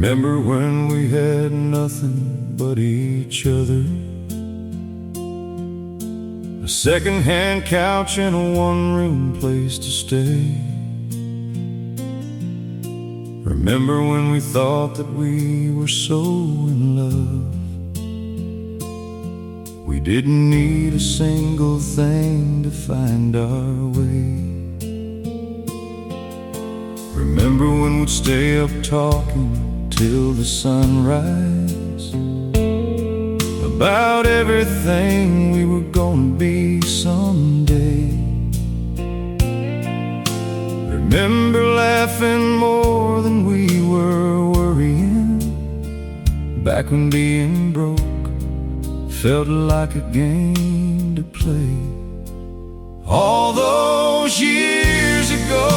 Remember when we had nothing but each other? A second-hand couch and a one-room place to stay. Remember when we thought that we were so in love? We didn't need a single thing to find our way. Remember when we'd stay up talking till the sunrise about everything we were gonna be someday. Remember laughing more than we were worrying, back when being broke felt like a game to play. All those years ago,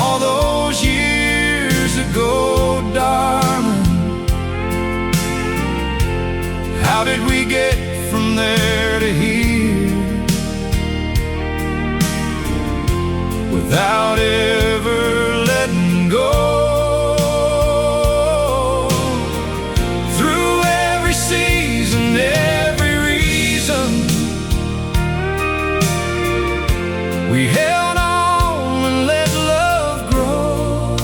all those years ago, darling, how did we get from there to here without ever letting go? Through every season, every reason, we held on and let love grow.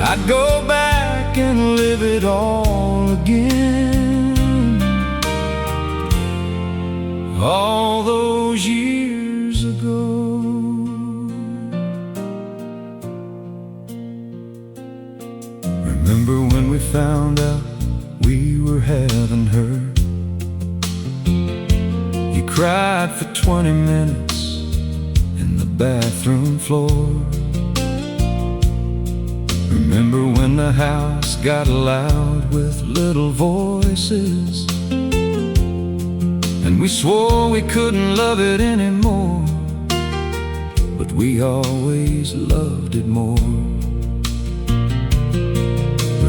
I'd go back and live it all again. All those years ago. Remember when we found out we were having her? You cried for 20 minutes in the bathroom floor. Remember when the house got loud with little voices, and we swore we couldn't love it anymore, but we always loved it more.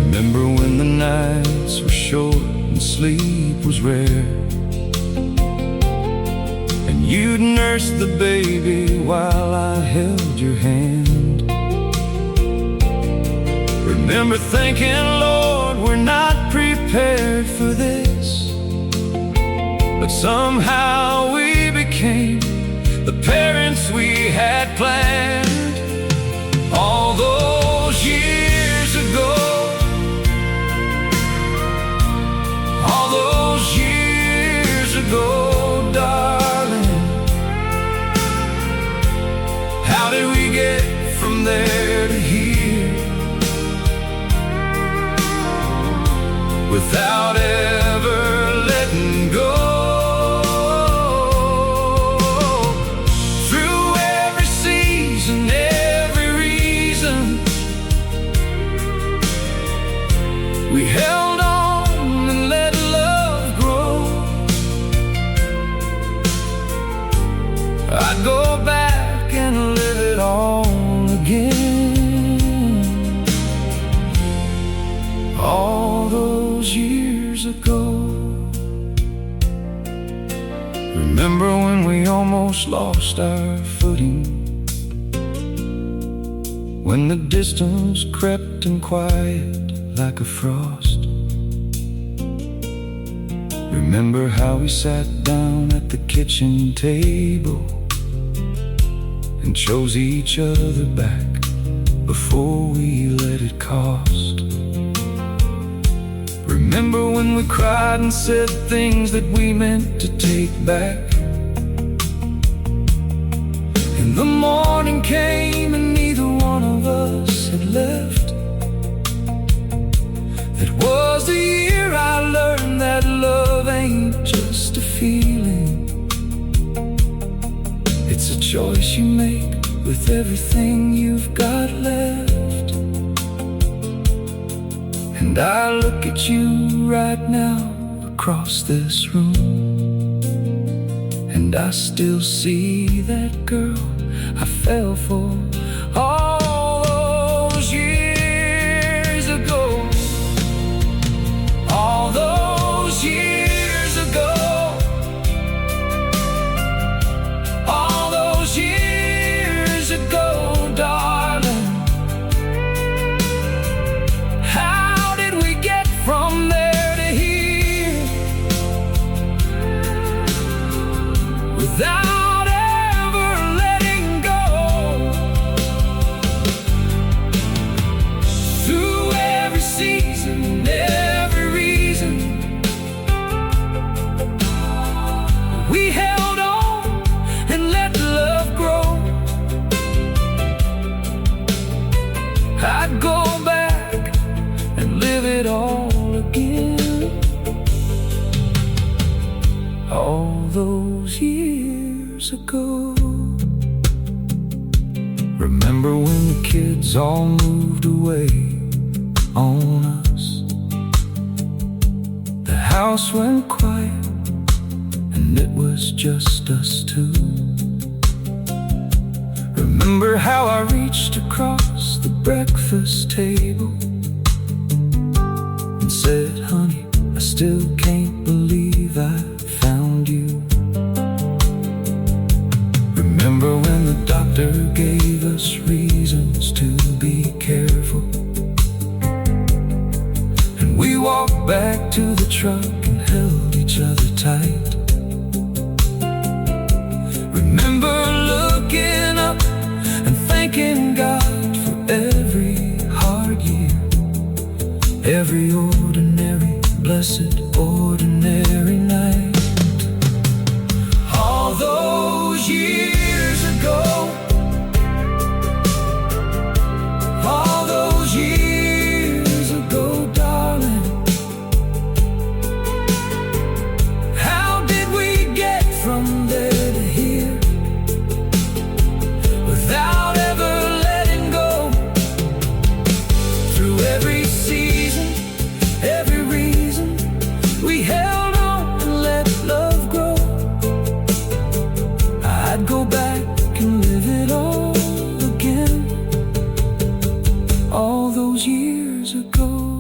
Remember when the nights were short and sleep was rare, and you'd nurse the baby while I held your hand. Remember thinking, Lord, we're not prepared for this, but somehow we became the parents we had planned. All those years ago, all those years ago, darling, how did we get from there to here without ever letting go? Through every season, every reason, we held on and let love grow. I'd go back and live it all again. All those years ago. Remember when we almost lost our footing, when the distance crept in quiet like a frost? Remember how we sat down at the kitchen table and chose each other back before we let it cost? Remember when we cried and said things that we meant to take back? And the morning came and neither one of us had left. That was the year I learned that love ain't just a feeling. It's a choice you make with everything you've got left. And I look at you right now across this room, and I still see that girl I fell for all those years ago. All those years ago. All those years ago. all again. All those years ago. Remember when the kids all moved away on us? The house went quiet and it was just us two. Remember how I reached across the breakfast table and said, honey, I still can't believe I found you. Remember when the doctor gave us reasons to be careful, and we walked back to the truck and held each other tight. Remember looking up and thanking God for every hard year, every ordinary, blessed, ordinary night. All those years ago, all those years ago, darling, how did we get from there to here without ever letting go? Through every season, every reason, we held on and let love grow. I'd go back and live it all again. All those years ago.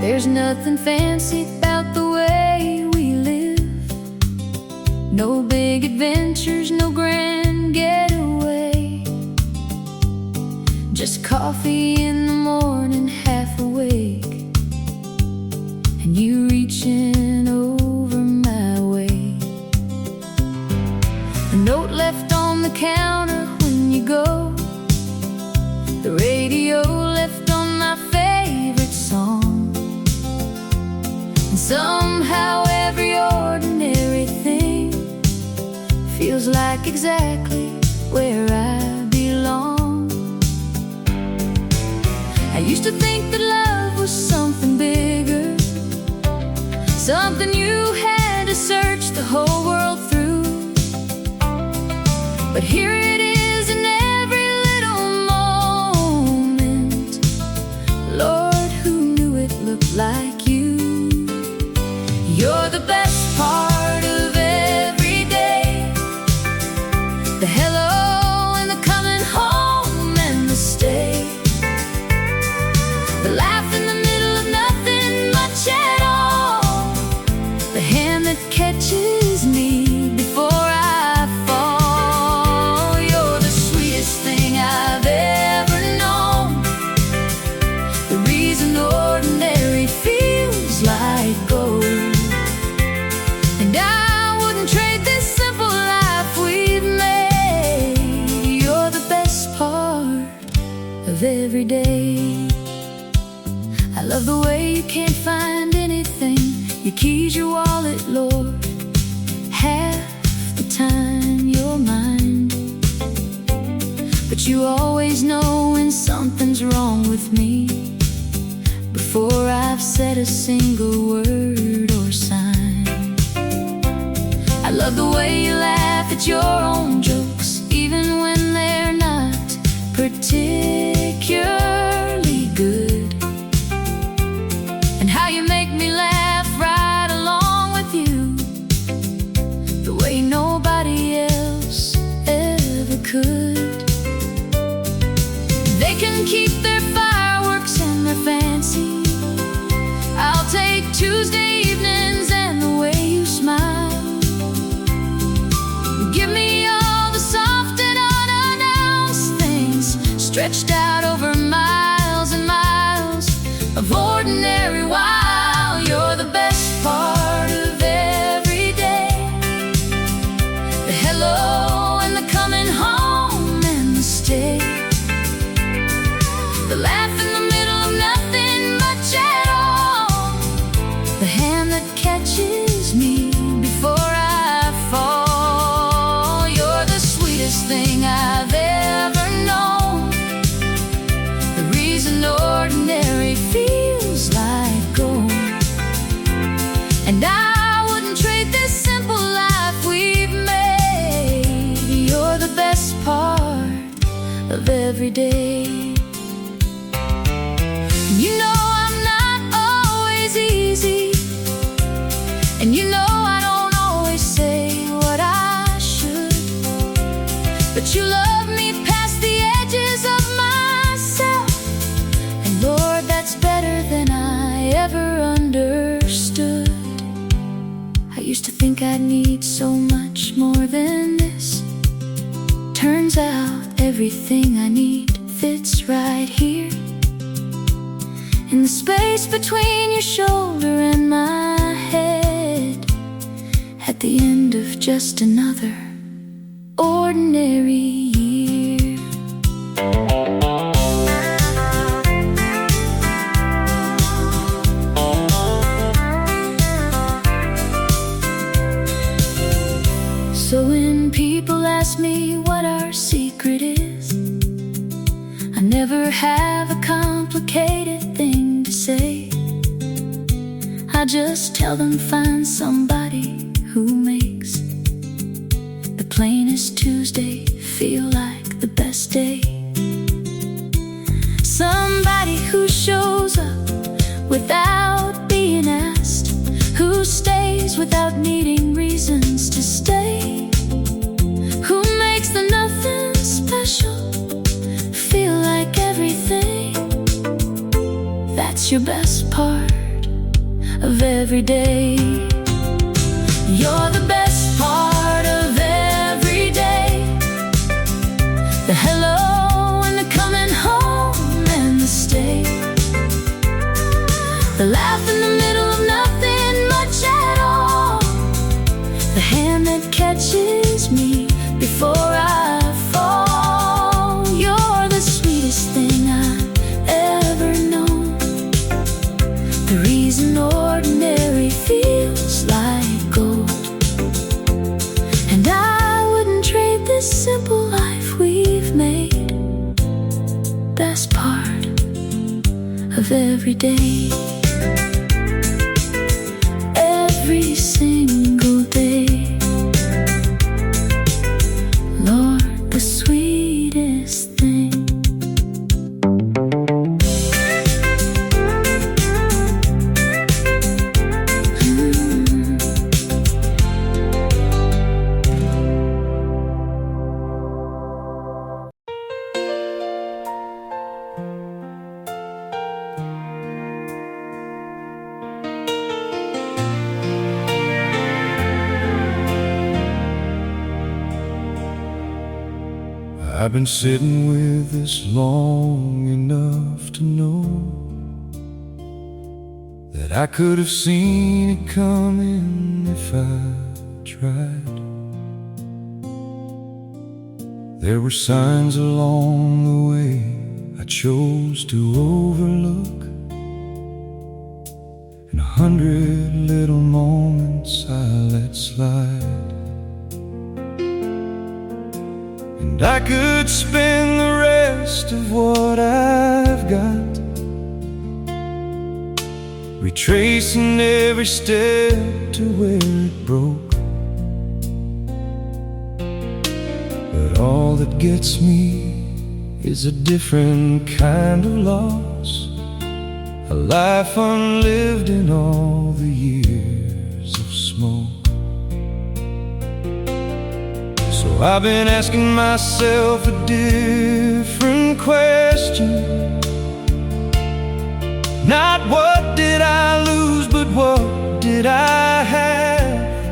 There's nothing fancy about the way we live. No big adventures, no grand getaway. Just coffee in the morning, half awake, and you reaching over my way. A note left on the counter when you go. The radio left on my favorite song. And somehow every ordinary thing feels like exactly where I belong. I used to think that love was something bigger, something you had to search the whole world through. But here it is in every little moment. Lord, who knew it looked like you? You're the best part of every day. The hello and the coming home and the stay. The laugh in the middle of nothing much at all. The hand that catches me before I fall. You're the sweetest thing I've ever known. The reason ordinary feels like gold. And I wouldn't trade this simple life we've made. You're the best part of every day. I love the way you can't find anything. Your keys, your wallet, Lord. Half the time you're mine. But you always know when something's wrong with me before I've said a single word or sign. I love the way you laugh at your own jokes, even when they're not particularly good. And how you make me laugh right along with you, the way nobody else ever could. They can keep their fireworks and their fancy. I'll take Tuesday evenings and the way you smile. Give me all the soft and unannounced things stretched out over miles and miles of ordinary while. You're the best part of every day. The hello and the coming home and the stay. The every day. You know I'm not always easy, and you know I don't always say what I should, but you love me past the edges of myself, and Lord, that's better than I ever understood. I used to think I'd need so much more than this. Turns out everything I need fits right here, in the space between your shoulder and my head, at the end of just another ordinary year. So when people ask me what our secret is, I never have a complicated thing to say. I just tell them find somebody who makes the plainest Tuesday feel like the best day. Somebody who shows up without being asked, who stays without needing reasons to stay, who makes the nothing special feel like everything. That's your best part of every day. You're the best part of every day. The hello and the coming home and the stay, the laugh in the middle of nothing much at all, the hand that catches me before I fall. You're the sweetest thing I've ever known, the reason ordinary feels like gold. And I wouldn't trade this simple life we've made. Best part of every day, every single day. Lord, the sweetest thing. I've been sitting with this long enough to know that I could have seen it coming if I tried. There were signs along the way I chose to overlook, and 100 little moments I let slide. And I could spend the rest of what I've got retracing every step to where it broke. But all that gets me is a different kind of loss, a life unlived in all the years of smoke. So I've been asking myself a different question. Not what did I lose, but what did I have?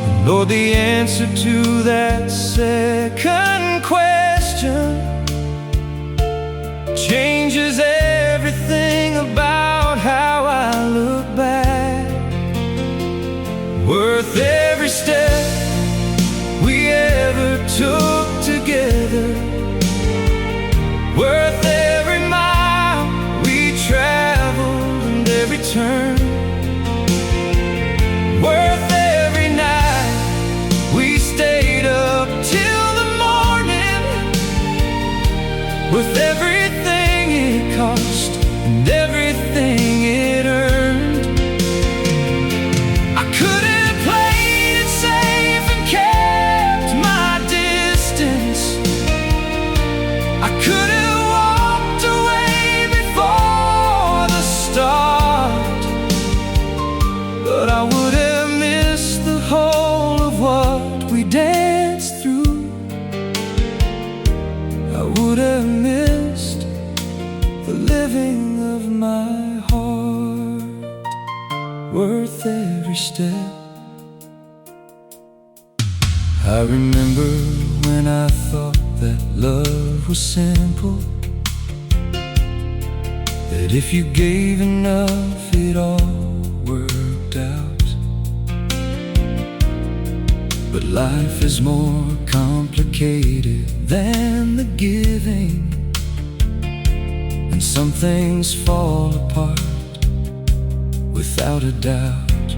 And Lord, the answer to that second question changes everything about how I look back. Worth every step we ever took together, worth every mile we traveled and every turn, worth every night we stayed up till the morning, worth everything it cost and everything it earned. I could have played it safe and kept my distance, living of my heart, worth every step. I remember when I thought that love was simple, that if you gave enough it all worked out. But life is more complicated than the giving, and some things fall apart without a doubt.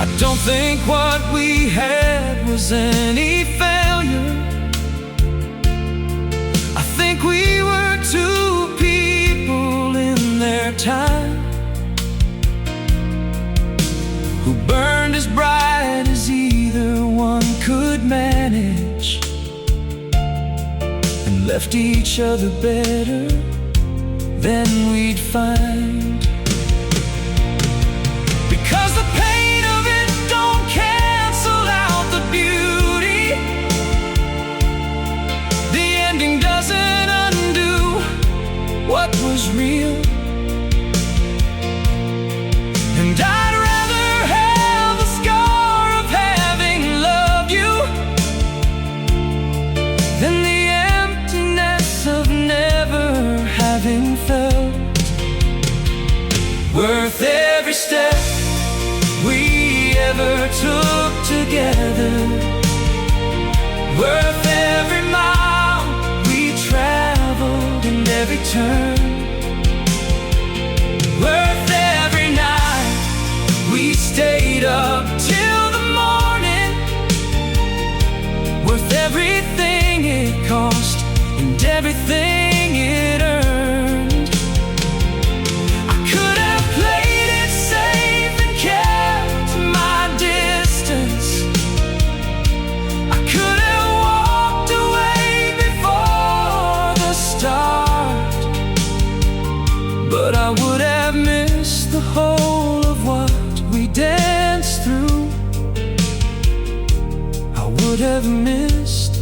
I don't think what we had was any failure. I think we were two people in their time who burned as bright as either one could manage, and left each other better than we'd find. Because the pain of it don't cancel out the beauty. The ending doesn't undo what was real. And I'd rather have the scar of having loved you than the emptiness of never having felt. Worth every step we ever took together, worth every mile we traveled and every turn, worth every night we stayed up till the morning, worth everything it cost and everything it earned. I could have played it safe and kept my distance. I could have walked away before the start, but I would have missed the whole of what we danced through. I would have missed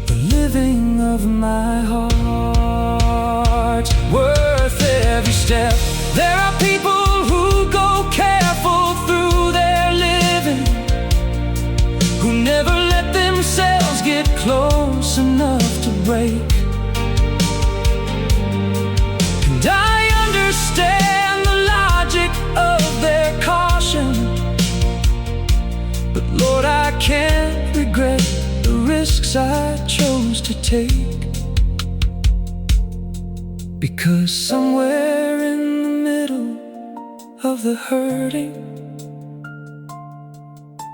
the living of my heart, worth every step. There are people who go careful through their living, who never let themselves get close enough to break. And I understand the logic of their caution, but Lord, I can't regret the risks I chose to take. Because somewhere in the middle of the hurting,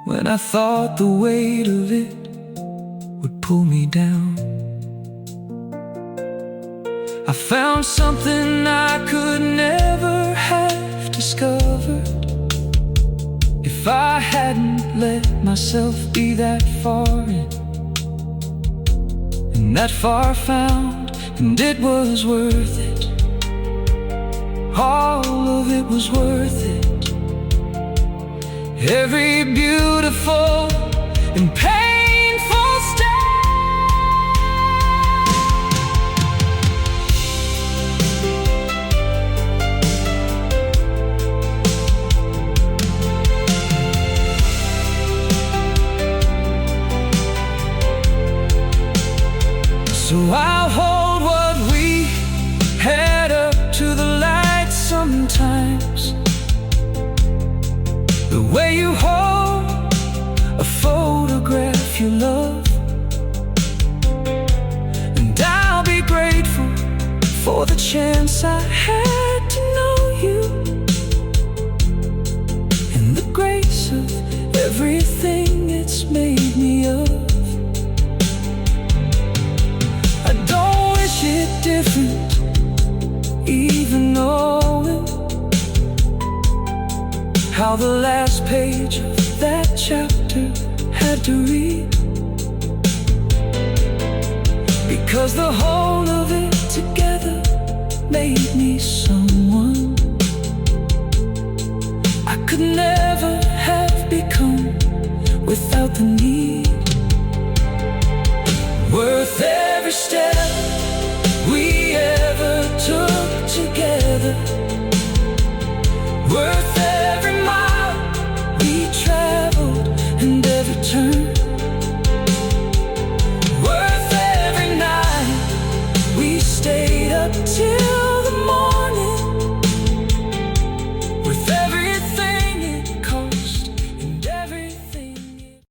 when I thought the weight of it would pull me down, I found something I could never have discovered if I hadn't let myself be that far in, and that far found. And it was worth it. All of it was worth it. Every beautiful and painful step. So I'll hold what we had up to the light sometimes, the way you hold a photograph you love. And I'll be grateful for the chance I had to know you, and the grace of everything it's made me of. It different, even knowing how the last page of that chapter had to read. Because the whole of it together made me someone I could never have become without the need. Worth every step we ever took together. Worth every mile we traveled and every turn. Worth every night we stayed up till the morning. Worth everything it cost and everything it...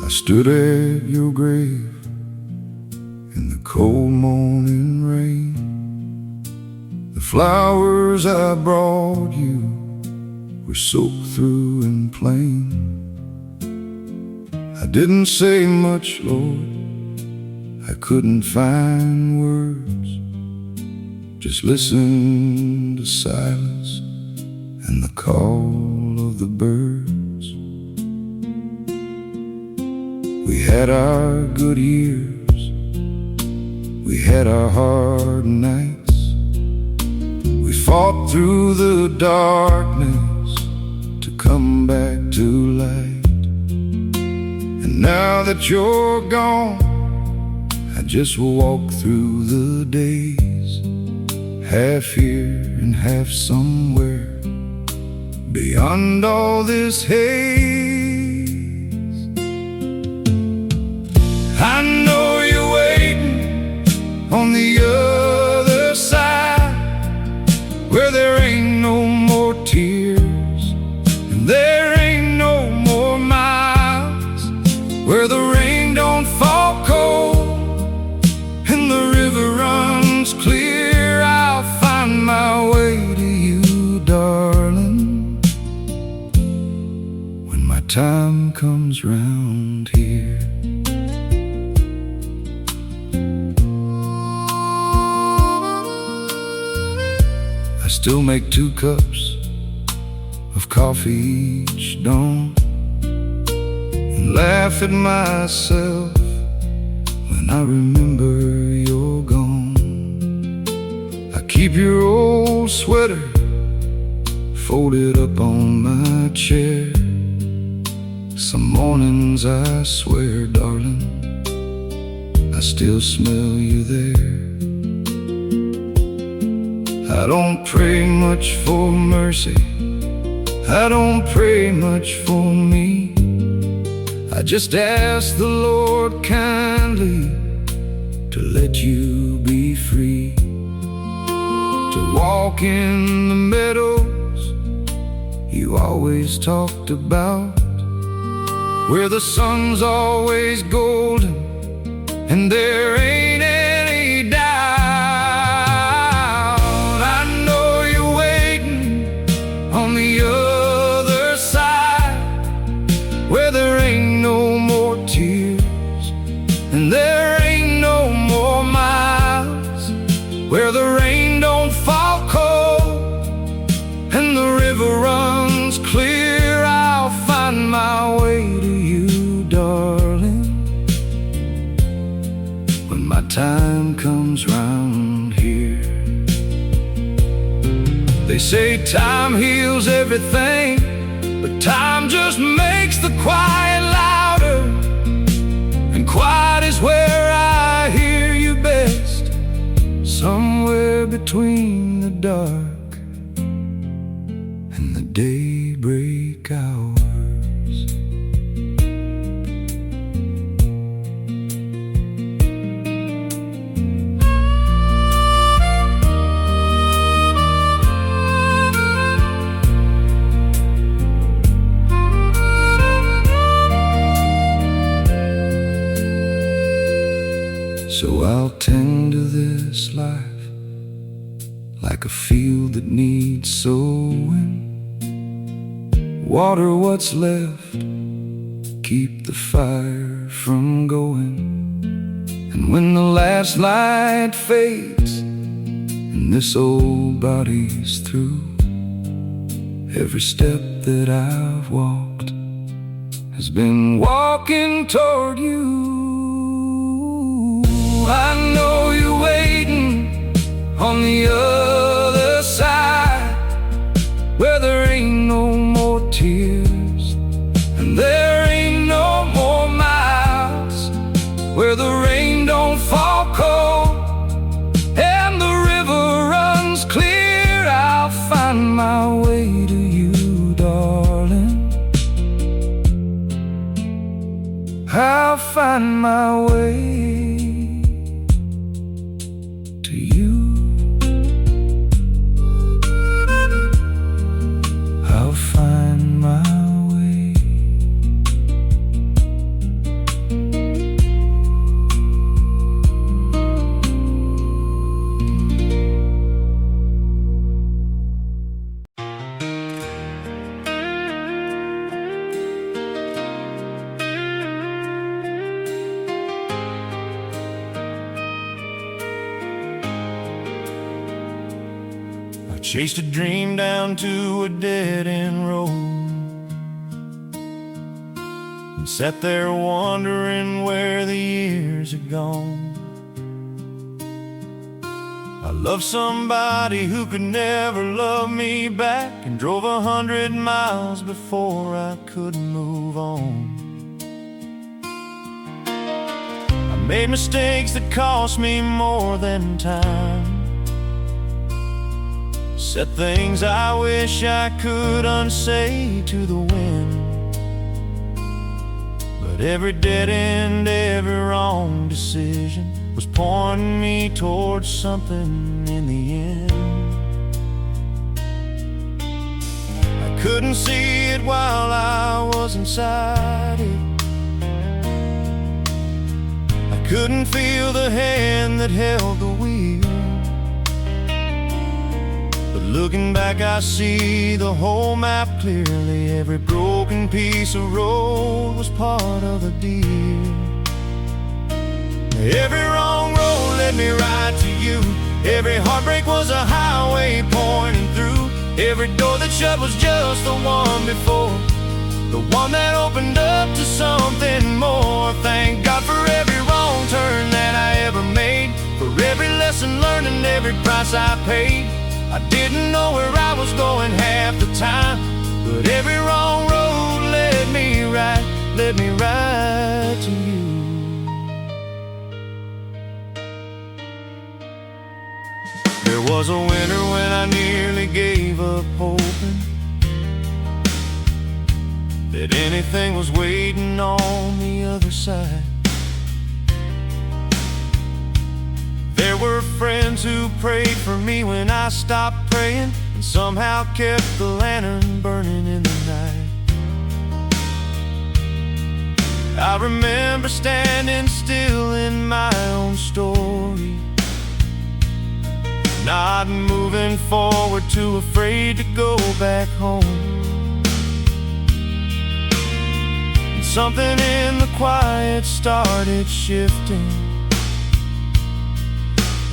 I stood at your grave in the cold morning rain. The flowers I brought you were soaked through and plain. I didn't say much, Lord, I couldn't find words. Just listened to silence and the call of the birds. We had our good years, we had our hard nights. We fought through the darkness to come back to light. And now that you're gone, I just walk through the days, half here and half somewhere beyond all this haze. I know you're waiting on the other side, where there ain't no more tears and there ain't no more miles, where the rain don't fall cold and the river runs clear. I'll find my way to you, darling, when my time comes round here. I still make 2 cups of coffee each dawn and laugh at myself when I remember you're gone. I keep your old sweater folded up on my chair. Some mornings I swear, darling, I still smell you there. I don't pray much for mercy, I don't pray much for me. I just ask the Lord kindly to let you be free, to walk in the meadows you always talked about, where the sun's always golden and there ain't any doubt. Where there ain't no more tears and there ain't no more miles, where the rain don't fall cold and the river runs clear. I'll find my way to you, darling, when my time comes round here. They say time heals everything, but time just makes the quiet louder, and quiet is where I hear you best, somewhere between the dark and the daybreak hours. So I'll tend to this life like a field that needs sowing. Water what's left, keep the fire from going. And when the last light fades and this old body's through, every step that I've walked has been walking toward you. I know you're waiting on the other side, where there ain't no more tears and there ain't no more miles, where the rain don't fall cold and the river runs clear. I'll find my way to you, darling. I'll find my way to you. I'll find my way. I chased a dream down to a dead-end road and sat there wondering where the years had gone. I loved somebody who could never love me back, and drove 100 miles before I could move on. I made mistakes that cost me more than time, said things I wish I could unsay to the wind. But every dead end, every wrong decision was pointing me towards something in the end. I couldn't see it while I was inside it. I couldn't feel the hand that held the wheel. Looking back, I see the whole map clearly. Every broken piece of road was part of a deal. Every wrong road led me right to you. Every heartbreak was a highway pointing through. Every door that shut was just the one before, the one that opened up to something more. Thank God for every wrong turn that I ever made, for every lesson learned and every price I paid. I didn't know where I was going half the time, but every wrong road led me right to you. There was a winter when I nearly gave up hoping that anything was waiting on the other side. There were friends who prayed for me when I stopped praying, and somehow kept the lantern burning in the night. I remember standing still in my own story, not moving forward, too afraid to go back home. And something in the quiet started shifting,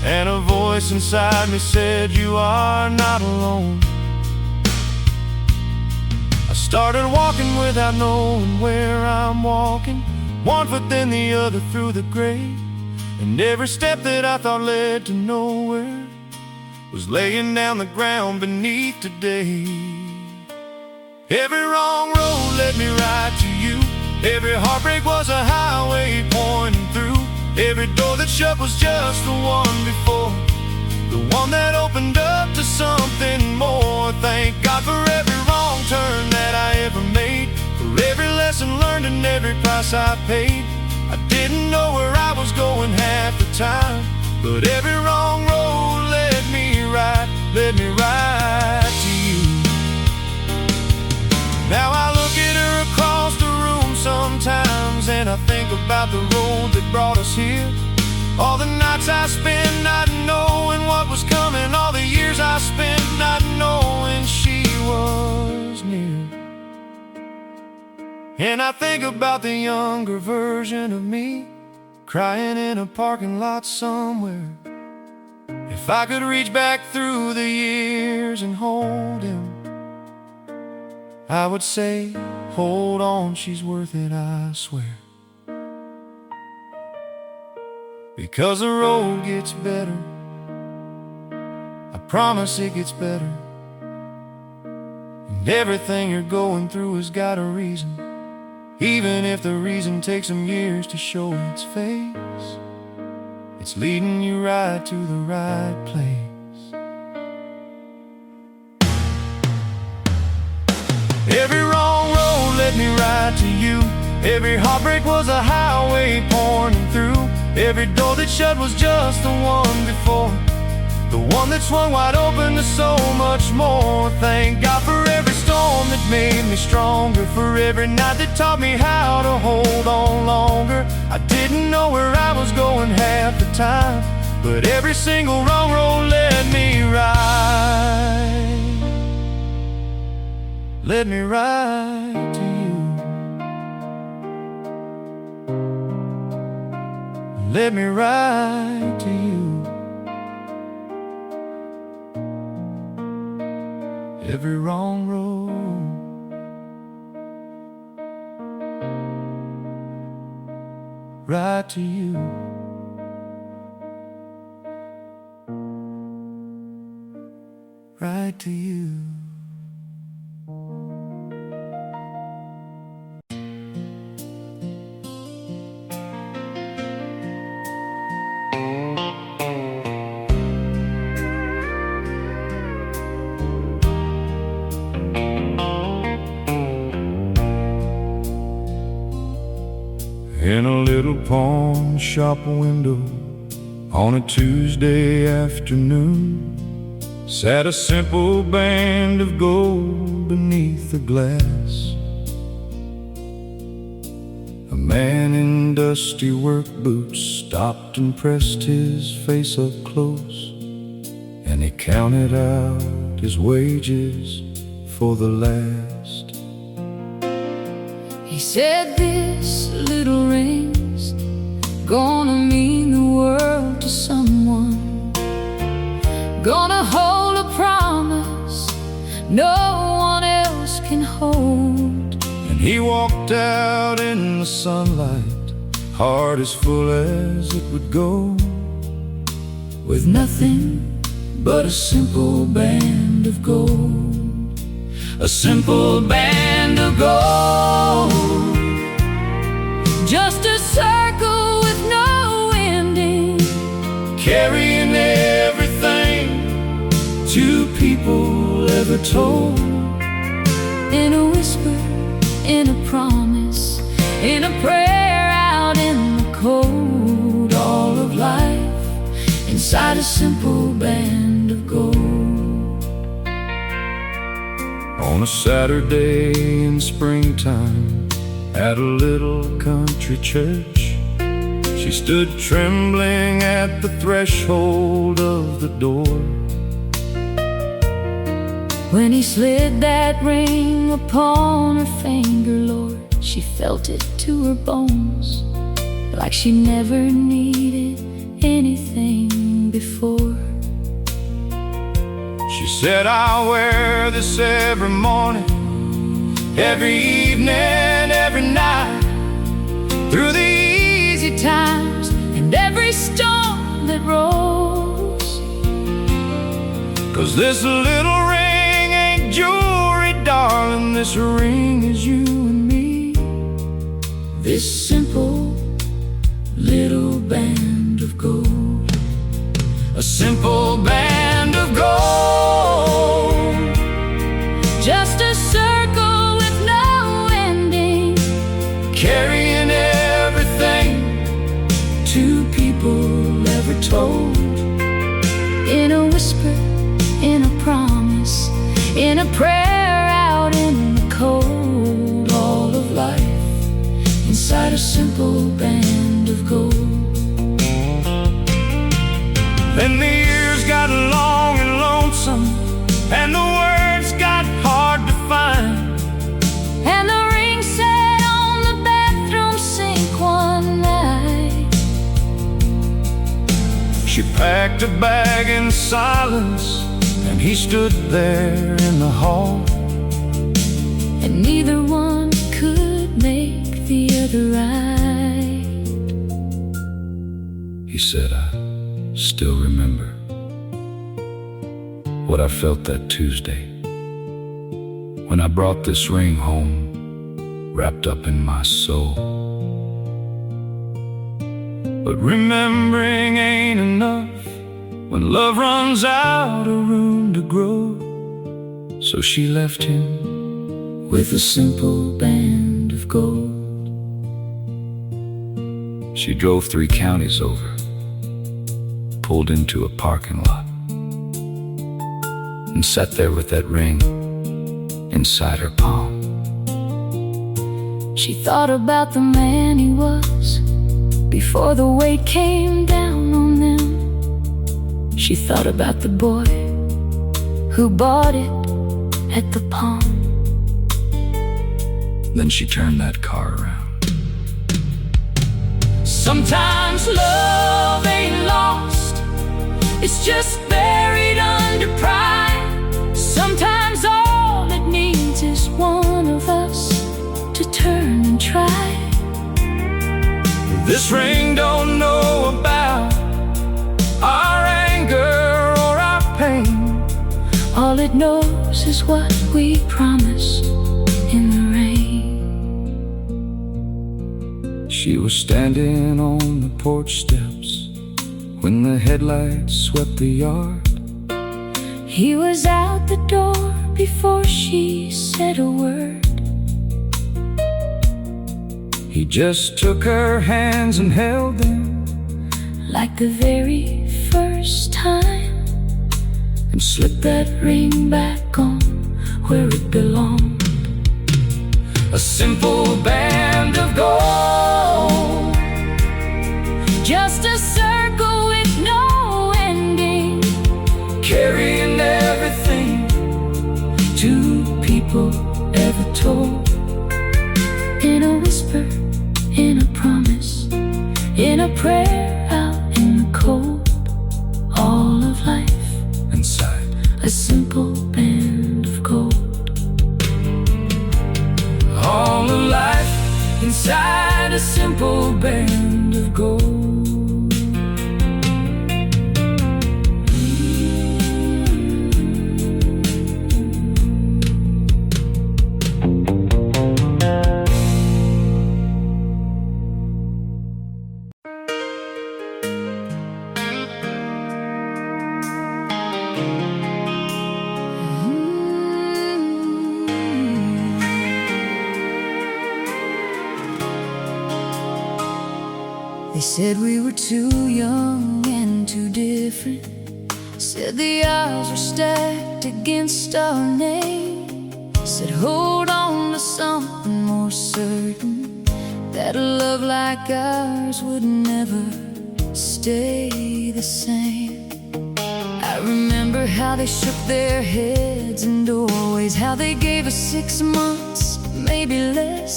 and a voice inside me said, you are not alone. I started walking without knowing where I'm walking, one foot then the other through the grave. And every step that I thought led to nowhere was laying down the ground beneath today. Every wrong road led me right to you. Every heartbreak was a highway pointing through. Every door that shut was just the one before, the one that opened up to something more. Thank God for every wrong turn that I ever made, for every lesson learned and every price I paid. I didn't know where I was going half the time, but every wrong road led me right to you. Now I look at her across the room sometimes, and I think about the road that brought us here. All the nights I spent not knowing what was coming, all the years I spent not knowing she was near. And I think about the younger version of me, crying in a parking lot somewhere. If I could reach back through the years and hold him, I would say, hold on, she's worth it, I swear. Because the road gets better Promise it gets better, and everything you're going through has got a reason, even if the reason takes some years to show its face. It's leading you right to the right place. Every wrong road led me right to you. Every heartbreak was a highway pouring through. Every door that shut was just the one before, the one that swung wide open to so much more. Thank God for every storm that made me stronger, for every night that taught me how to hold on longer. I didn't know where I was going half the time, but every single wrong road led me right, led me right to you, led me right to you. Every wrong road right to you, right to you. In a little pawn shop window on a Tuesday afternoon sat a simple band of gold beneath the glass. A man in dusty work boots stopped and pressed his face up close, and he counted out his wages for the last. He said, "This little ring's gonna mean the world to someone, gonna hold a promise no one else can hold." And he walked out in the sunlight, heart as full as it would go, with nothing but a simple band of gold. a simple band of gold, just a circle with no ending, carrying everything two people ever told. in a whisper, in a promise, in a prayer out in the cold. All of life inside a simple band of gold. On a Saturday in springtime at a little country church, she stood trembling at the threshold of the door. When he slid that ring upon her finger, Lord, she felt it to her bones, like she never needed anything before. She said, "I'll wear this every morning, every evening, every night, Through the easy times and every storm that rolls. 'cause this little ring ain't jewelry, darling, this ring is you and me." This simple little band of gold, A simple band of gold, just a circle with no ending, carrying everything two people ever told. in a whisper, in a promise, in a prayer out in the cold. All of life inside a simple band of gold. Then the years got long and lonesome, and the words got hard to find. And the ring sat on the bathroom sink one night. She packed a bag in silence, and he stood there in the hall. And neither one could make the other right. He said, "I still remember what I felt that Tuesday when I brought this ring home, wrapped up in my soul. But remembering ain't enough when love runs out of room to grow. So she left him with a simple band of gold. She drove 3 counties over, pulled into a parking lot, and sat there with that ring inside her palm. She thought about the man he was before the weight came down on them. She thought about the boy who bought it at the palm. Then she turned that car around. Sometimes love ain't lost, it's just buried under pride. Sometimes all it needs is one of us to turn and try. This ring don't know about our anger or our pain. All it knows is what we promise in the rain. She was standing on the porch steps when the headlights swept the yard. He was out the door before she said a word. He just took her hands and held them like the very first time, and slipped that ring back on where it belonged. a simple band of gold, just a circle with no ending, carrying everything 2 people ever told. in a whisper, in a promise, in a prayer out in the cold. All of life inside a simple band of gold. all of life inside a simple band of gold. They said we were too young and too different, said the odds were stacked against our name, said hold on to something more certain, that a love like ours would never stay the same. I remember how they shook their heads in doorways, how they gave us 6 months, maybe less,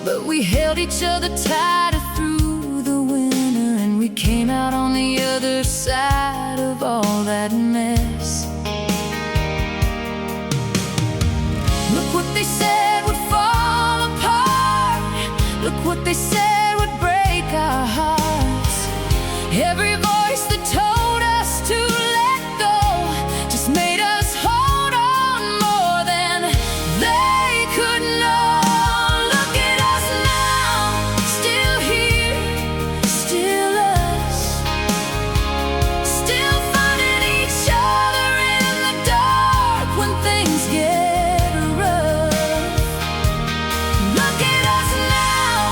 but we held each other tighter through the winter, and we came out on the other side of all that mess. Look what they said would fall apart, look what they said would break our hearts. Every voice that told us to let go just made us hold on more than they could know. Look at us now, still here, still us, still finding each other in the dark when things get rough. Look at us now,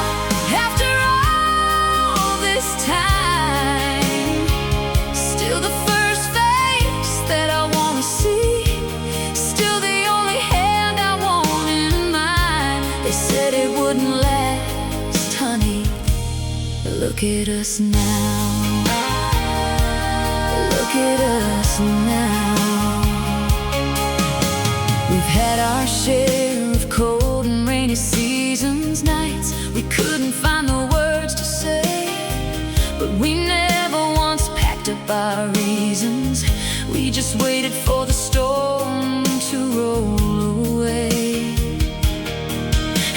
after all this time, still the first face that I want to see, still the only hand I want in mine. They said it wouldn't last, honey, but look at us now. Look at us now. We've had our share of cold and rainy seasons, nights we couldn't find the words to say, but we never once packed up our reasons. We just waited for the storm to roll away.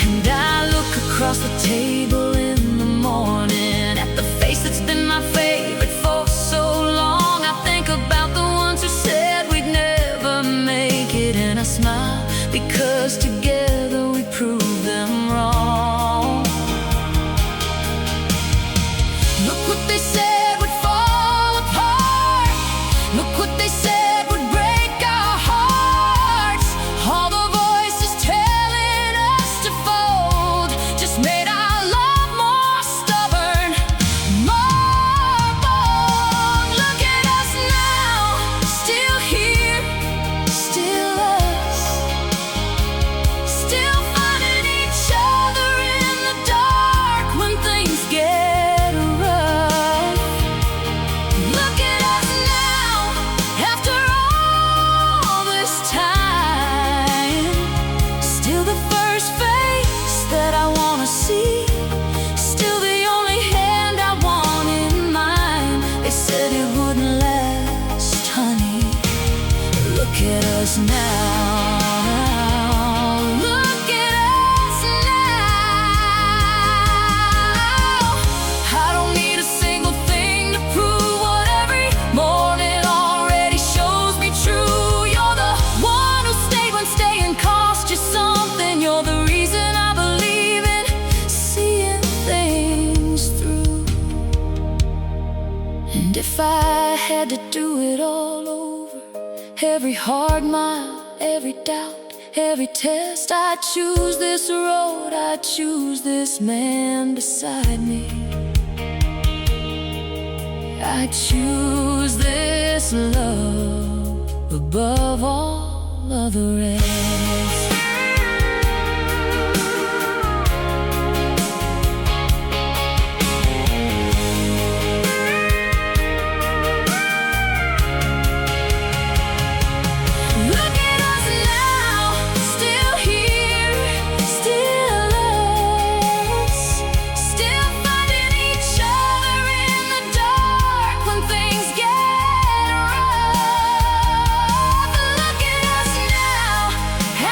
And I look across the table in the morning at the face that's been my favorite for so long. I think about the ones who said we'd never because together we prove them wrong. Look what they said would fall apart. Look what they said would break our hearts. All the voices telling us to fold just made our love more stubborn, more bold. Look at us now, still here, still us, still finding each other in the dark when things get rough. Look at us now, after all this time, still the first face that I wanna see, still the only hand I want in mine. They said it wouldn't last, honey. Look at us now. Look at us now. I don't need a single thing to prove what every morning already shows me true. You're the one who stayed when staying cost you something. You're the reason I believe in seeing things through. And if I had to do it all over, every hard mile, every doubt, every test, I'd choose this road, I'd choose this man beside me. I'd choose this love above all of the rest. Look at us now, still here, still us, still finding each other in the dark when things get rough. Look at us now,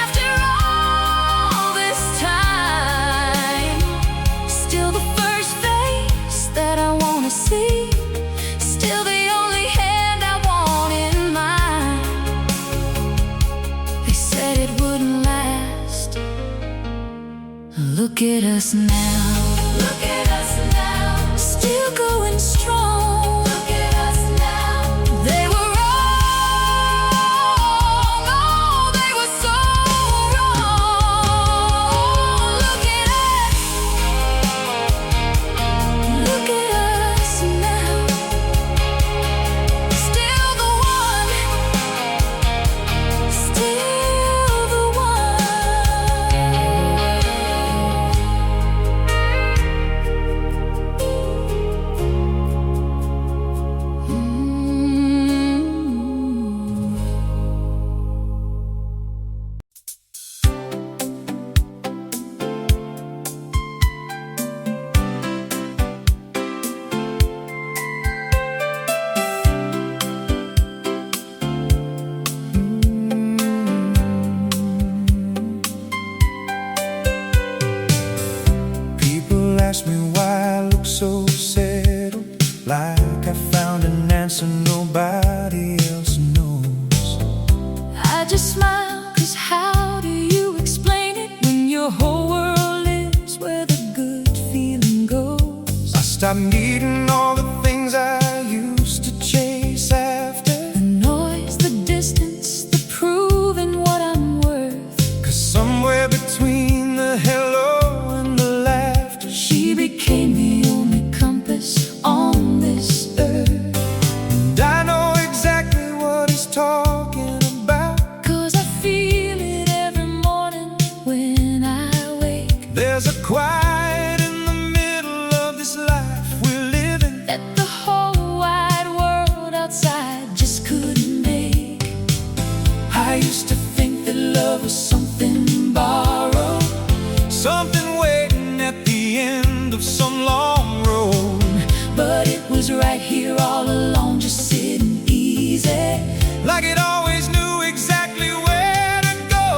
after all this time, still the first face that I wanna see, still the only hand I want in mine. They said it wouldn't last. Look at us now. Look at us now, still going strong. Look at us now. They were wrong. Oh, they were so wrong. Look at us. Look at us now. Still the one. Still the one. People ask me why I look so settled, like I found an answer nobody else knows. I just smile, 'cause how do you explain it when your whole world is where the good feeling goes? I stopped needing all the things I used to chase after, The noise, the distance, the proving what I'm worth. 'cause somewhere between the hello and the laughter, She became the only compass on this earth. and I know exactly what he's talking about. 'Cause I feel it every morning when I wake. There's a quiet in the middle of this life we're living, That the whole wide world outside just couldn't make. I used to think that love was something borrowed, something waiting at the end of some long road. But it was right here all along, just sitting easy. Like it always knew exactly where to go.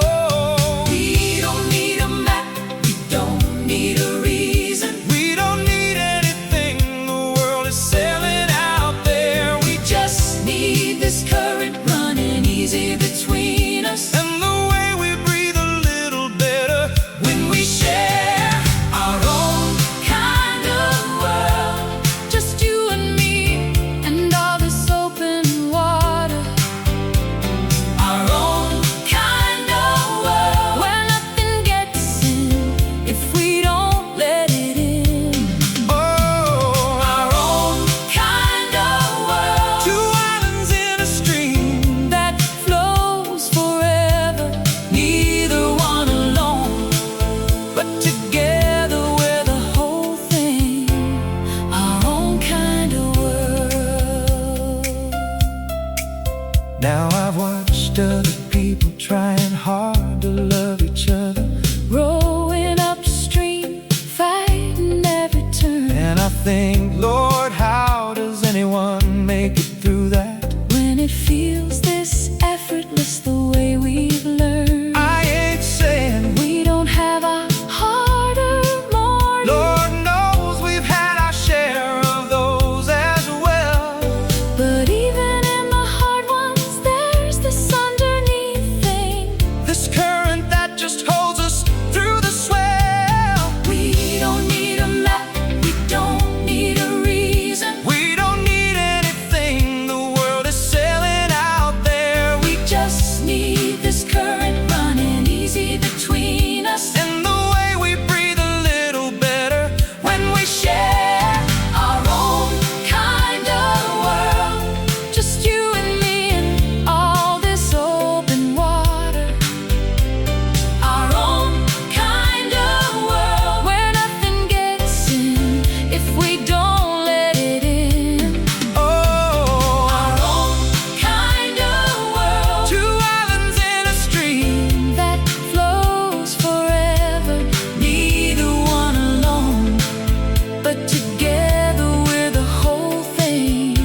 We don't need a map, we don't need a reason. We don't need anything, the world is sailing out there. We Just need this current running easy between us. and the way we breathe trying hard to love each other, rowing upstream, fighting every turn. and I think, Lord, how does anyone make it through that? When it feels this effortless the way we've learned. I ain't saying We don't have a harder morning, Lord knows we've had our share of those as well. but even in the hard ones there's this underneath thing. This current that just holds us through the swell. We don't need a map, we don't need a reason. We don't need anything, the world is sailing out there. We just need this current running easy between us. And the way we breathe a little better when we share Our own kind of world, just you and me and all this open water. Our own kind of world, where nothing gets in if we don't let it in. Oh, Our own kind of world, two islands in a stream. that flows forever, neither one alone, but together we're the whole thing.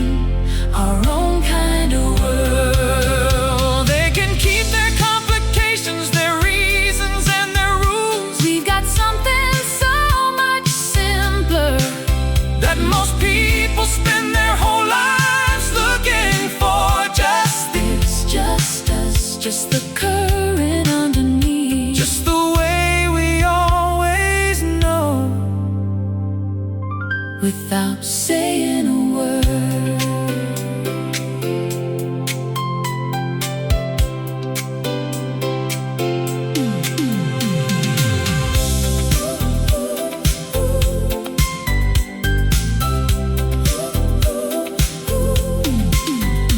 Our own kind of world. They can keep their complications, their reasons, and their rules We've got something so much simpler. that most people spend their whole lives looking for. Just It's just us, just the current underneath. just the way we always know. Without saying a word.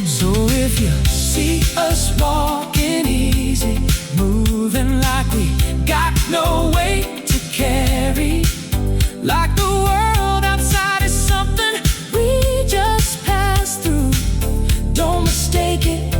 So if you see us walking easy, moving like we got no weight to carry, like the world outside is something We just pass through. don't mistake it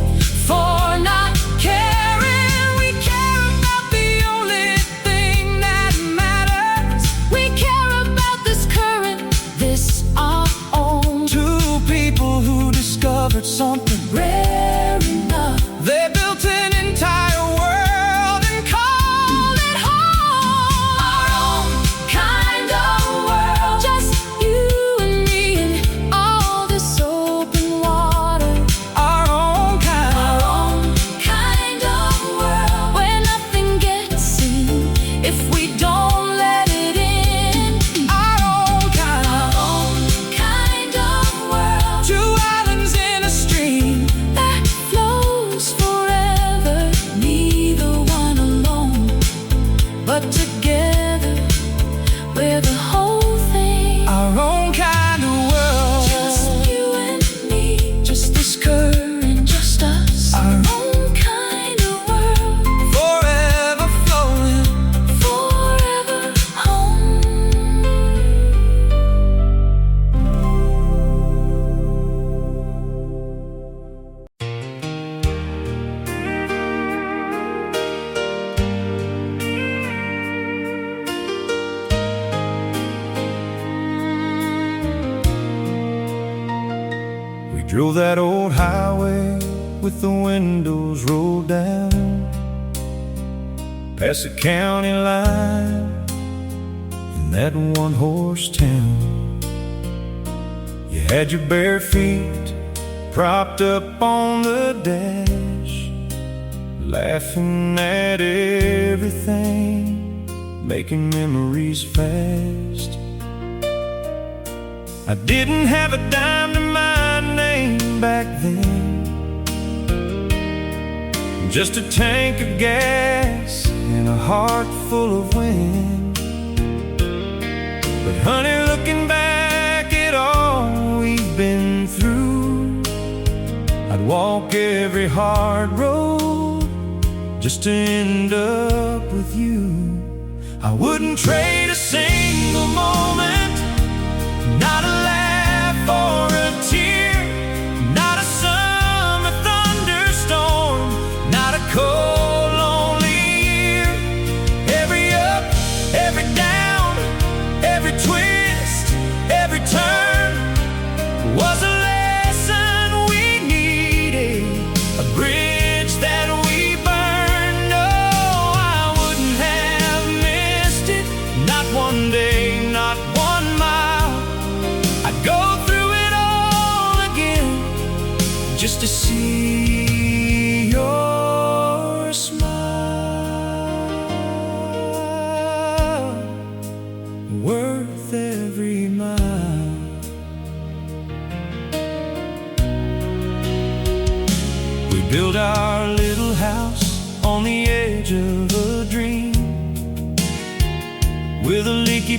for not caring. We care about the only thing that matters. We care about this current, this our own. Two people who discovered something Rare enough, they built an entire world and called it home. our own kind of world, just you and me and all this open water. Our own kind. Our own kind of world, where nothing gets in if we don't let it in. Our own kind. Our own kind of world, Two islands in a stream. that flows forever, neither one alone, but together we're the whole thing. Our own kind of world. Just you and me, just this current, just us. Our own kind of world, Forever flowing. forever home. We drove that old highway with the windows rolled down, past the county line in that one-horse town. You had your bare feet propped up on the dash, laughing at everything, making memories fast. I didn't have a dime to my name back then, just a tank of gas and a heart full of wind. But honey, looking back at all we've been through, I'd walk every hard road just to end up with you. I wouldn't trade a single moment, not a laugh or a tear, not a summer thunderstorm, not a cold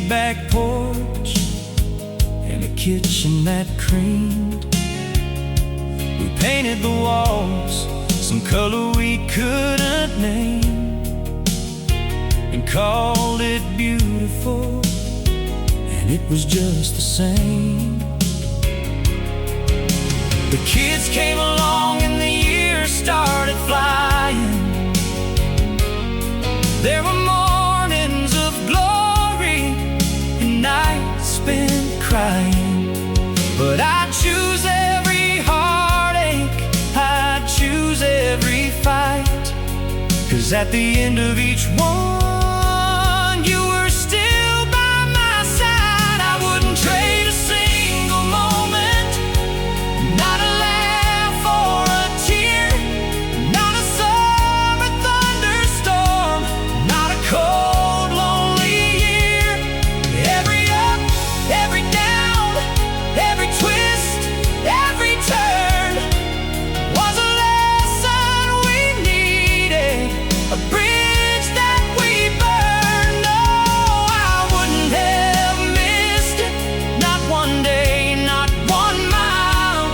shady back porch and a kitchen that creamed. We painted the walls some color we couldn't name and called it beautiful, and it was just the same. The kids came along and the years started flying. There were mornings of glory and nights spent crying, but I choose every heartache, I choose every fight, 'cause at the end of each one, you were still by my side. I wouldn't trade a single moment, not a laugh or a tear, not a summer thunderstorm, not a cold, lonely year. Every up, every down, every twist, every turn was a lesson we needed, a bridge that we burned. No, I wouldn't have missed it, not one day, not 1 mile.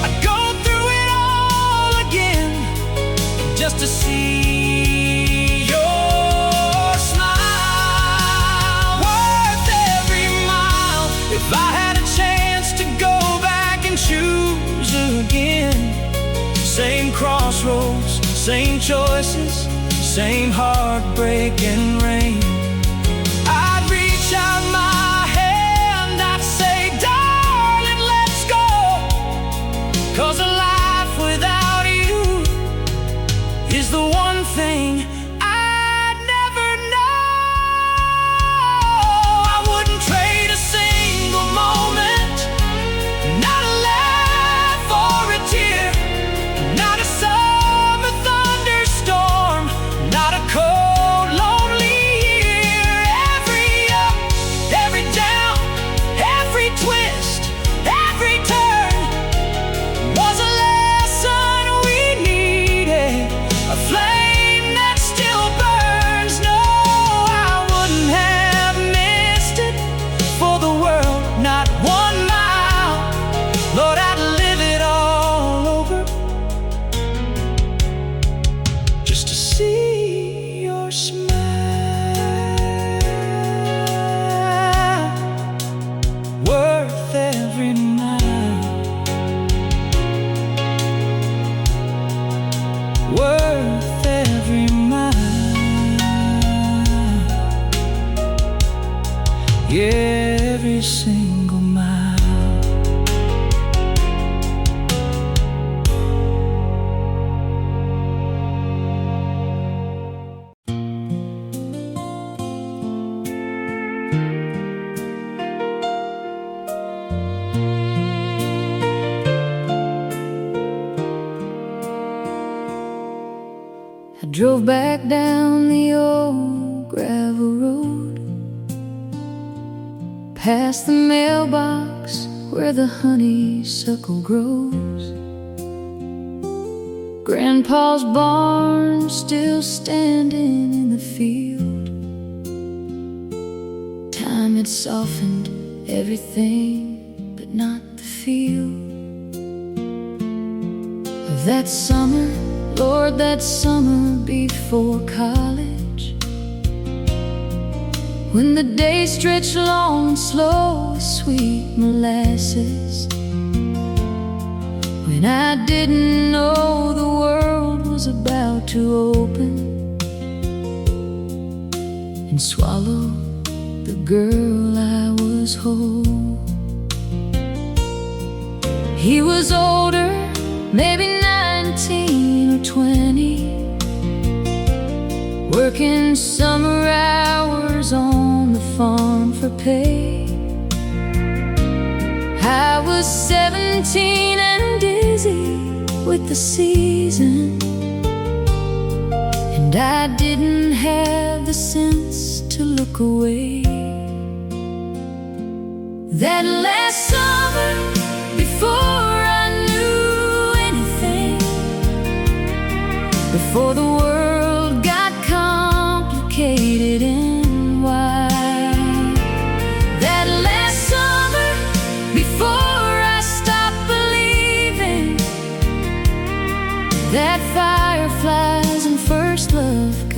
I'd go through it all again just to see your smile. Worth every mile. If I had a chance to go back and choose again, same crossroads, same choices, same heartbreak and rain, I'd reach out my hand, I'd say, darling, let's go, 'cause a life without you is the one thing I'd never know. I wouldn't trade a single moment, not a laugh or a tear, not a summer thunderstorm, not a cold, lonely year. Every up, every down, every twist, every turn was a lesson we needed, a flame that still burns. No, I wouldn't have missed it for the world, not 1 mile. Lord, I'd live it all over just to see your smile. Worth every mile, worth every mile, yeah, every single mile. I drove back down the old gravel road, past the mailbox where the honeysuckle grows. Grandpa's barn still standing in the field. Time had softened everything, but not the feel of that summer. Lord, that summer before college, when the days stretched long and slow as sweet molasses, when I didn't know the world was about to open and swallow the girl I was whole. He was older, maybe 19 or 20, working summer hours on the farm for pay. I was 17 and dizzy with the season, and I didn't have the sense to look away. That last summer, before I knew anything, before the world got complicated and wide,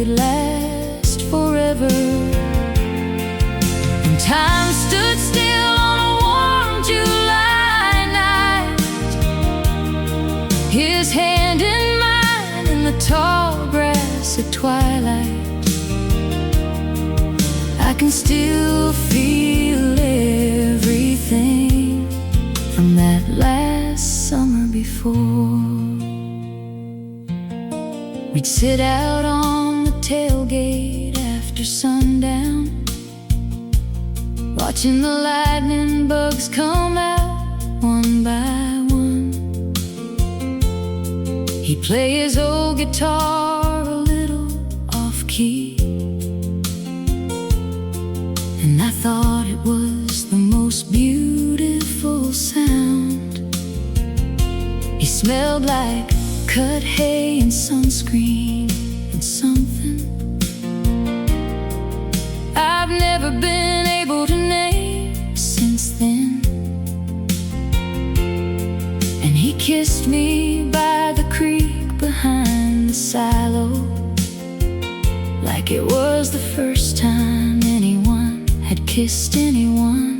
could last forever. And time stood still on a warm July night, his hand in mine in the tall grass at twilight. I can still feel everything from that last summer before. We'd sit out on the tailgate after sundown, watching the lightning bugs come out one by one. He'd play his old guitar a little off-key, and I thought it was the most beautiful sound. He smelled like cut hay and sunscreen and something I've never been able to name since then. And he kissed me by the creek behind the silo, like it was the first time anyone had kissed anyone.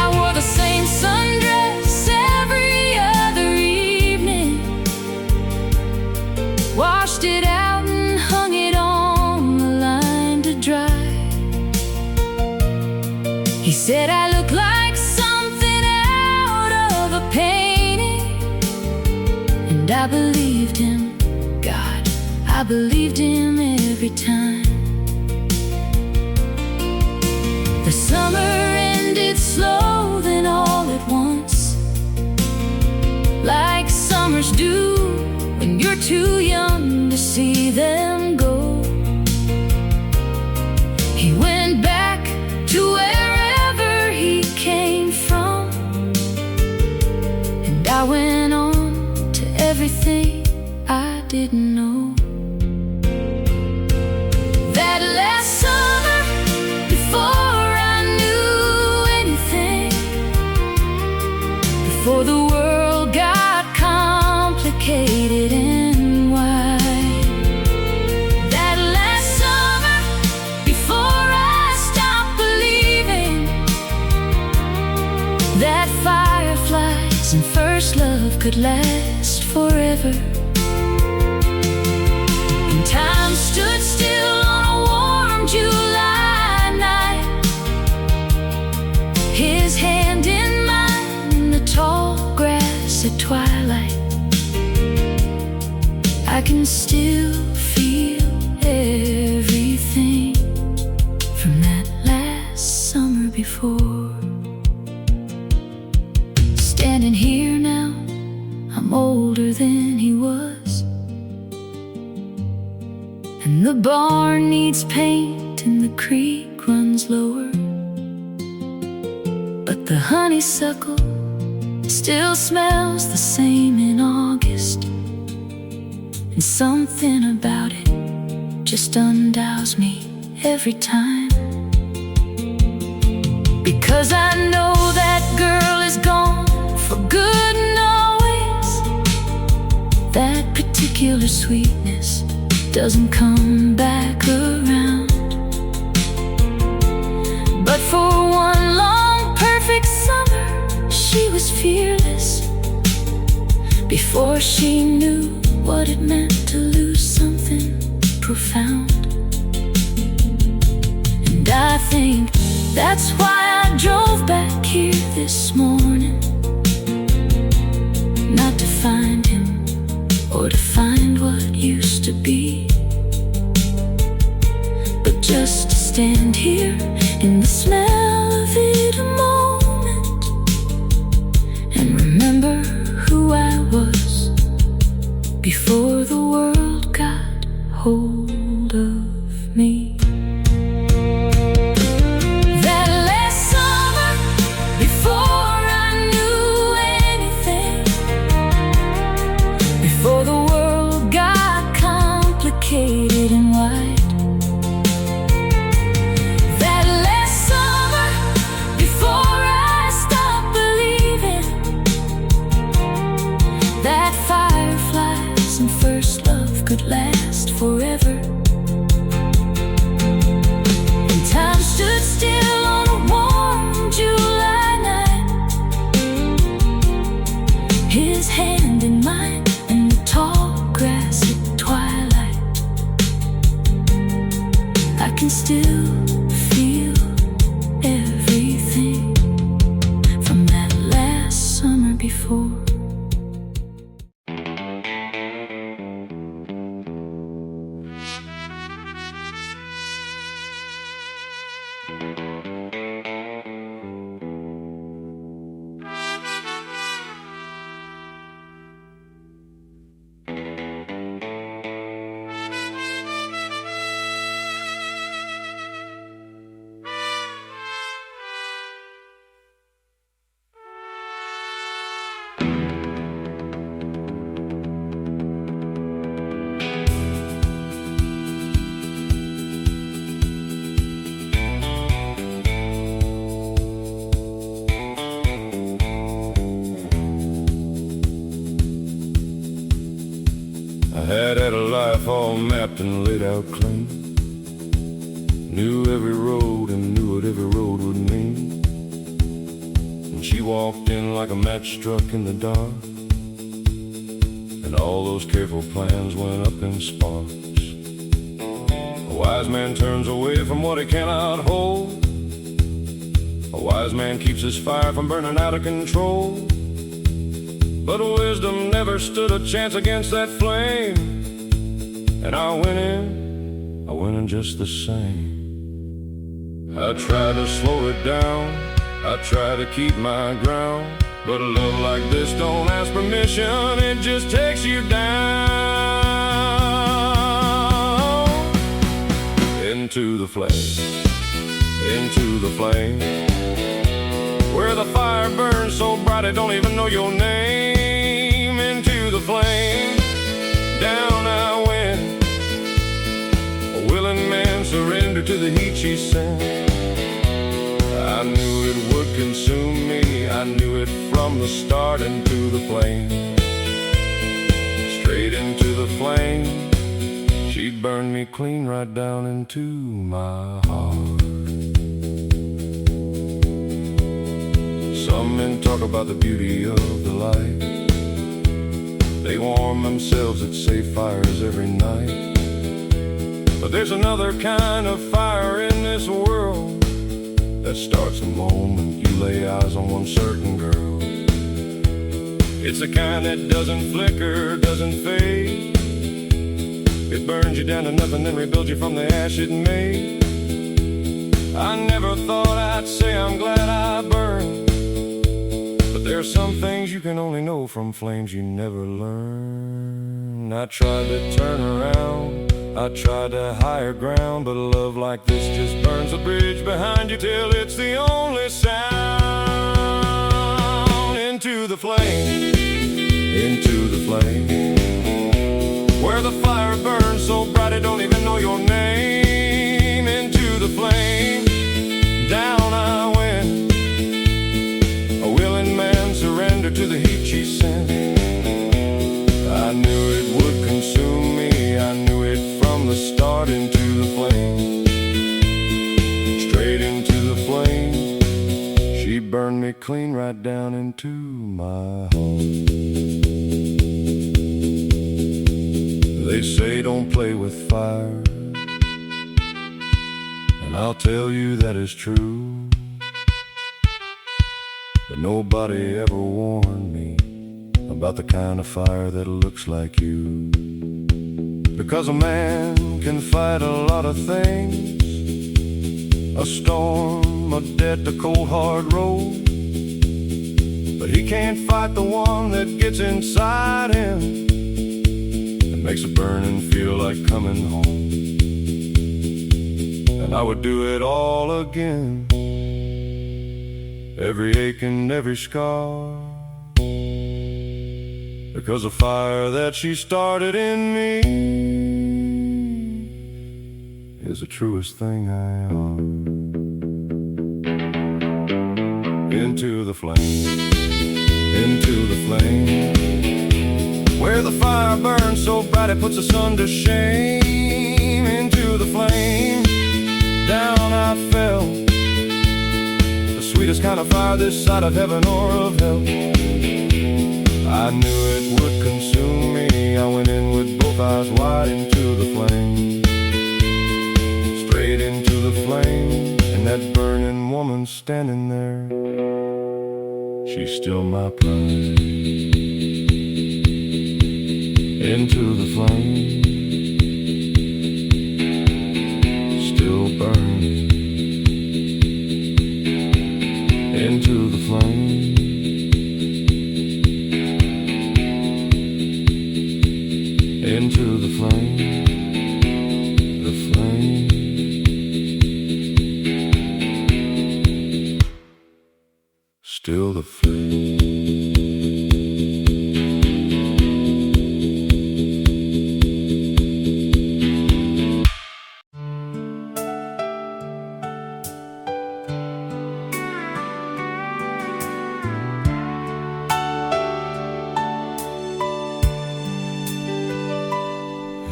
I wore the same sundress every other evening, washed it out and hung it on the line to dry. He said I looked like something out of a painting, and I believed him. God, I believed him every time. The summer ended slow, then all at once, like summers do when you're too young to see them go. He went back to wherever he came from, and I went on to everything I didn't know. That last summer, before I knew anything, before the world got complicated and wide. That last summer, before I stopped believing that fireflies and first love could last forever. And time stood still on a warm July night, his hand in mine in the tall grass at twilight. I can still feel everything from that last summer before. Standing here now, I'm older than he was, and the barn needs paint and the creek runs lower, but the honeysuckle still smells the same in August. And something about it just undoes me every time, because I know that girl is gone for good and always. That particular sweetness doesn't come back around. But for one long perfect summer, she was fearless, before she knew what it meant to lose something profound. And I think that's why I drove back here this morning, not to find him or to find what used to be, but just to stand here in the smell of it a moment and remember who I was before the world got hold of me. That last summer, before I knew anything, before the world got complicated and wide. That last summer, before I stopped believing that fireflies and first love could could last forever. And time stood still on a warm July night, his hand in mine in the tall grass at twilight. I can still feel everything from that last summer before. I had a life all mapped and laid out clean. Knew every road and knew what every road would mean. And she walked in like a match struck in the dark, and all those careful plans went up in sparks. A wise man turns away from what he cannot hold. A wise man keeps his fire from burning out of control. But wisdom never stood a chance against that flame, and I went in just the same. I tried to slow it down, I tried to keep my ground, but a love like this don't ask permission, it just takes you down. Into the flame, into the flame, where the fire burns so bright I don't even know your name. Into the flame, down I went, a willing man surrendered to the heat she sent. I knew it would consume me, I knew it from the start. Into the flame, straight into the flame, she'd burn me clean right down into my heart. Some men talk about the beauty of the light. They warm themselves at safe fires every night. But there's another kind of fire in this world that starts the moment you lay eyes on one certain girl. It's the kind that doesn't flicker, doesn't fade. It burns you down to nothing, then rebuilds you from the ash it made. I never thought I'd say I'm glad I burned, but there are some things you can only know from flames you never learn. I tried to turn around, I tried to higher ground, but a love like this just burns the bridge behind you till it's the only sound. Into the flame, into the flame, where the fire burns so bright I don't even know your name. Into the flame, down I went, a willing man surrendered to the heat she sent. I knew it would consume me, I knew it from the start. Into the flame, straight into the flame, she burned me clean right down into my heart. They say don't play with fire, and I'll tell you that is true. But nobody ever warned me about the kind of fire that looks like you. Because a man can fight a lot of things, a storm, a debt, a cold hard road, but he can't fight the one that gets inside him and makes a burning feel like coming home. And I would do it all again, every ache and every scar, because the fire that she started in me is the truest thing I are. Into the flame, into the flame, where the fire burns so bright it puts the sun to shame. Into the flame, down I fell, the sweetest kind of fire this side of heaven or of hell. I knew it would consume me. I went in with both eyes wide into the flame, straight into the flame. And that burning woman standing there, she's still my pride. Into the flame, still burning. Into the flame, into the flame, the flame. Still the flame.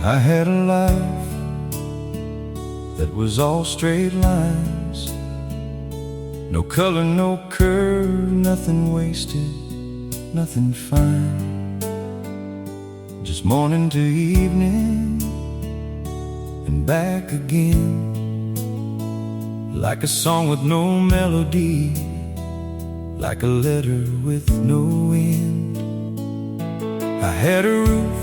I had a life that was all straight lines, no color, no curve, nothing wasted, nothing fine. Just morning to evening and back again, like a song with no melody, like a letter with no end. I had a roof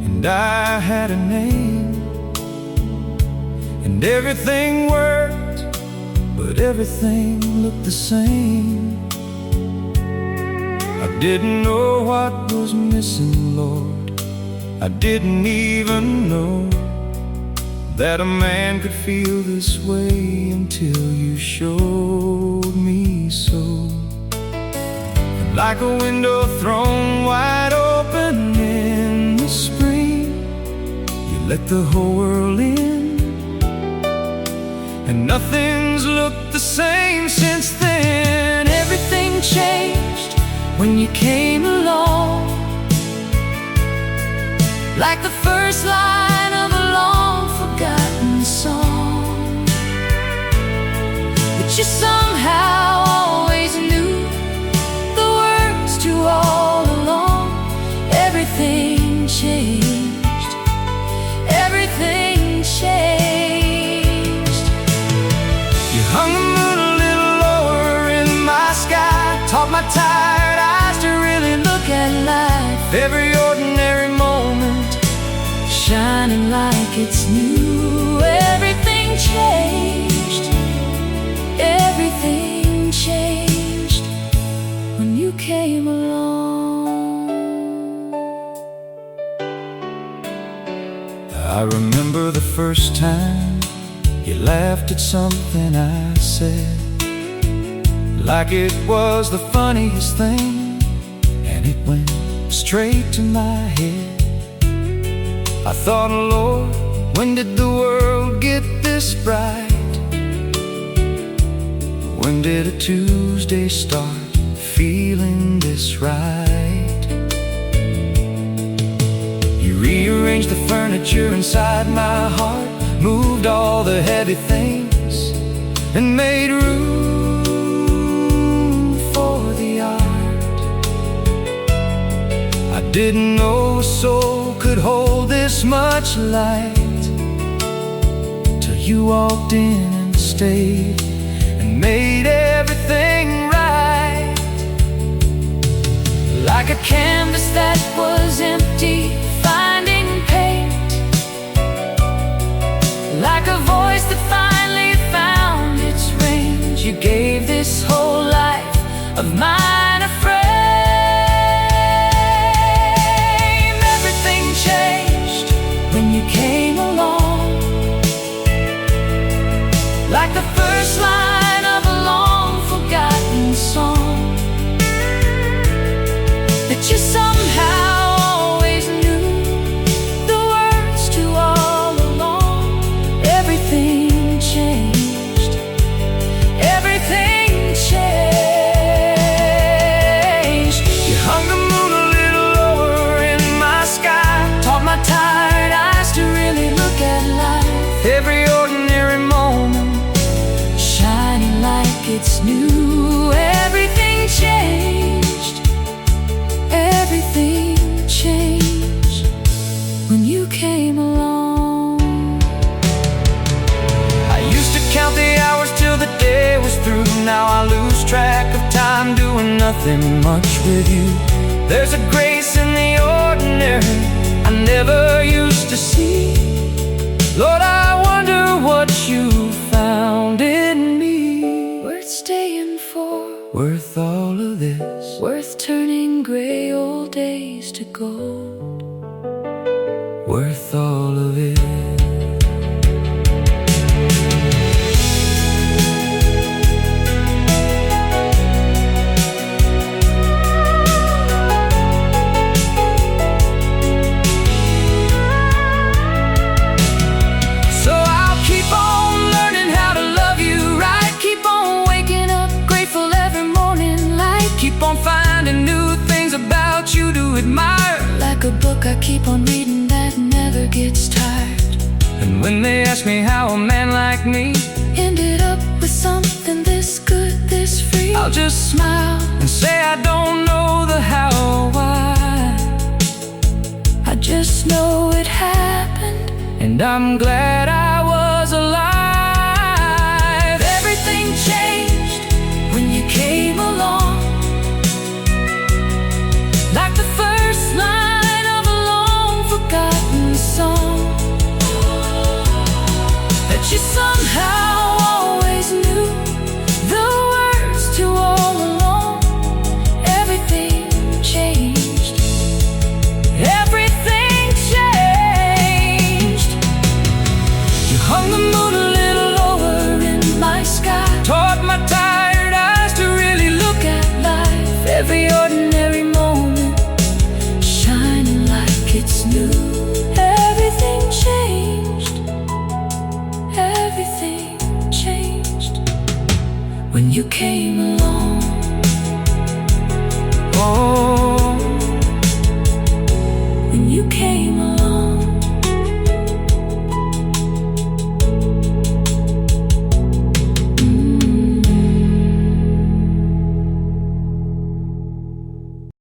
and I had a name, and everything worked, but everything looked the same. I didn't know what was missing, Lord. I didn't even know that a man could feel this way until you showed me so. And like a window thrown wide open in the spring, you let the whole world in, and nothing's looked the same since then. Everything changed when you came along, like the first line of a long-forgotten song that you somehow always knew the words to all along. Everything changed, everything changed. You hung the moon a little lower in my sky, taught my tired eyes to really look at life. Every ordinary moment shining like it's new. Everything changed, everything changed when you came along. I remember the first time you laughed at something I said, like it was the funniest thing, and it went straight to my head. I thought, Lord, when did the world get this bright? When did a Tuesday start feeling this right? You rearranged the furniture inside my heart, moved all the heavy things, and made room for the art. I didn't know a soul could hold this much light, till you walked in and stayed and made everything right. Like a canvas that was empty, finding paint, like a voice that finally found its range. You gave this whole life of mine a frame. Everything changed when you came along, like the first line of a long-forgotten song that you somehow always knew now I lose track of time doing nothing much with you. There's a grace in the ordinary I never used to see. Lord, I wonder what you found in me. Worth staying for, Worth all of this, worth turning gray old days to gold. worth all of it. Keep on finding new things about you to admire. Like a book I keep on reading that never gets tired. And when they ask me how a man like me ended up with something this good, this free, I'll just smile and say I don't know the how or why. I just know it happened, and I'm glad I was alive. Everything changed when you came along, like the first line of a long-forgotten song that you somehow